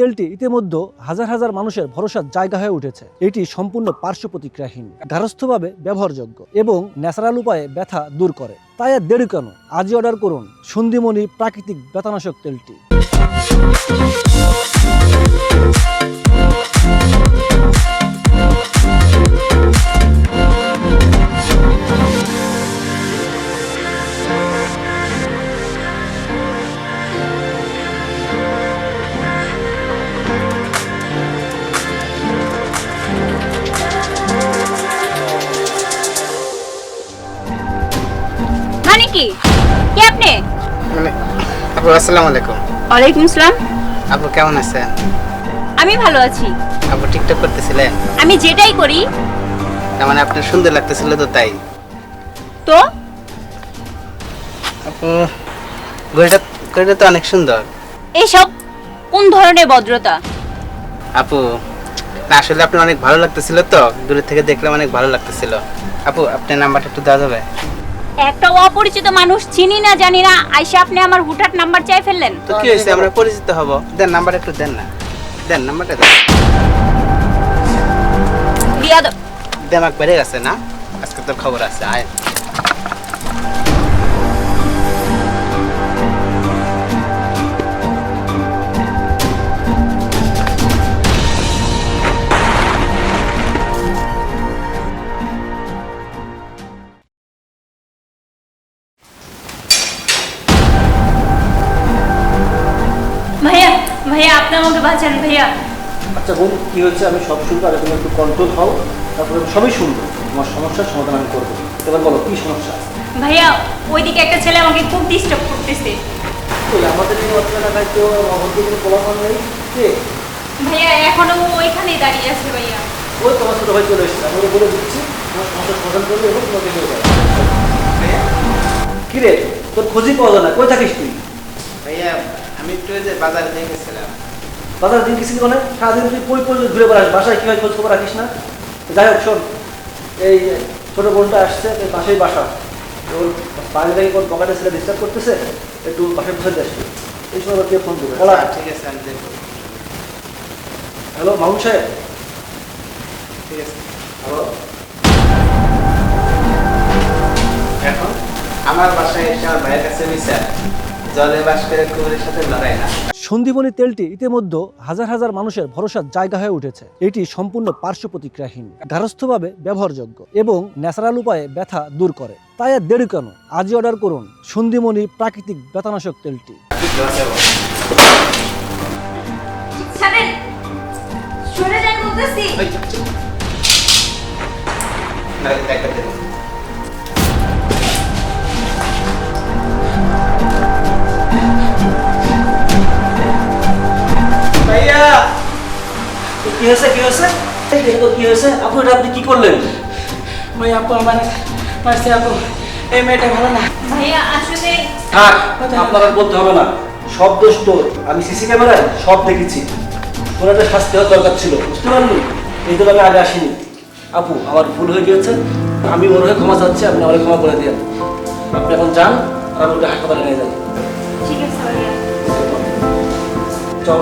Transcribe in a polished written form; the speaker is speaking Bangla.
তেলটি ইতিমধ্যে হাজার হাজার মানুষের ভরসার জায়গা হয়ে উঠেছে। এটি সম্পূর্ণ পার্শ্ব প্রতিক্রিয়াহীন, গার্হস্থ্যভাবে ব্যবহারযোগ্য এবং ন্যাচারাল উপায়ে ব্যথা দূর করে। তাই আর দেরি কেন, আজই অর্ডার করুন সন্ধিমণি প্রাকৃতিক ব্যথানাশক তেলটি। মানে কি কে আপনি? আপু আসসালামু আলাইকুম। ওয়ালাইকুম আসসালাম। আপু কেমন আছেন? আমি ভালো আছি। আপু টিকটক করতেছিলেন? আমি যেটাই করি। তার মানে আপনার সুন্দর লাগতেছিল তো তাই। তো আপু ঘড়িটা তো অনেক সুন্দর। এসব কোন ধরনের ভদ্রতা? আপু না, আসলে আপনার অনেক ভালো লাগতেছিল তো, দূরে থেকে দেখলাম অনেক ভালো লাগতেছিল। আপু আপনার নাম্বারটা একটু দেওয়া যাবে? একটা অপরিচিত মানুষ, চিনি না জানি না, আইসা আপনি আমার হুটহাট নাম্বার চাই ফেললেন। তো কি হয়েছে, আমরা পরিচিত হব। দেন নাম্বার একটু দেন না, দেন নাম্বারটা দেন। বিয়াদব। দেমাক বেড়ে গেছে না, আজকে তোর খবর আছে। আয় ভাইয়া ভাইয়া আপনি আমাকে বাঁচান ভাইয়া। আচ্ছা বোন, কি হচ্ছে আমি সব শুনবো, আগে তুমি একটু কন্ট্রোল হও, তারপরে আমি সবই শুনবো। তোমার সমস্যার সমাধান আমি করবো। এবার বলো কি সমস্যা? ভাইয়া ওইদিকে একটা ছেলে আমাকে খুব ডিস্টার্ব করতেছে। ওই আমাদের এই এলাকায় তো আমাদের কোনো কোলাহল নেই। কে? ভাইয়া এখনো ও ওইখানেই দাঁড়িয়ে আছে ভাইয়া। ওই তোমার ছোটো ভাই চলে এসেছে, আমি ওকে বলে দিচ্ছি তোমার সমস্যার সমাধান করবে এবং তোমাকে নিয়ে যাবে। কি রে, তোর খোঁজই পাওয়া যায় না, কই থাকিস তুই? ভাইয়া আমি একটু ওই যে বাজারে দিয়ে গেছিলাম। বাজার দিন কিছু মানে সারাদিন তুই কই কই ঘুরে বেড়াস, বাসায় কীভাবে খোঁজ খবর রাখিস না? যাই হোক শোন, এই ছোটো বোনটা আসছে, এই পাশেই বাসা, ওর বাইরে থেকে কোন পকেটে ছেলে ডিস্টার্ব করতেছে, একটু পাশে বসে দিয়ে আসবে। এই সময় কে ফোন দেবে? বলা ঠিক আছে, আমি দেখবো। হ্যালো মামুন সাহেব। ঠিক আছে। হ্যালো, এখন আমার বাসায় এসে আমার ভাইয়ের কাছে বিচার, জলে বাস করে কুমিরের সাথে লড়াই না। সন্ধিবনী তেলটি ইতিমধ্যে হাজার হাজার মানুষের ভরসার জায়গা হয়ে উঠেছে। এটি সম্পূর্ণ পার্শ্ব প্রতিক্রিয়াহীন, গার্হস্থ্যভাবে ব্যবহারযোগ্য এবং ন্যাচারাল উপায়ে ব্যথা দূর করে। তাই আর দেরি কেন, আজই অর্ডার করুন সন্ধিমণি প্রাকৃতিক ব্যথানাশক তেলটি। ছাড়েন, সরে যান বলতেছি। ভাইয়া কি হয়েছে, কি হয়েছে? কি হয়েছে আপু, এটা আপনি কি করলেন? ওই আপু আমার পাশে আপু, এই মেয়েটা ভালো না। ভাইয়া আসলে থাক, আপনার আর বলতে হবে না, সব দোষ তোর। আমি সিসি ক্যামেরায় সব দেখেছি। তোর একটা শাস্তি হওয়ার দরকার ছিল, বুঝতে পারলি? এই তো আমি আগে আসিনি। আপু আমার ভুল হয়ে গিয়েছে, আমি ওর হয়ে ক্ষমা চাচ্ছি, আপনি আমার ক্ষমা করে দিন। আপনি এখন যান, আর আমি ওকে হাসপাতালে নিয়ে যান। ঠিক আছে ভাইয়া। চল।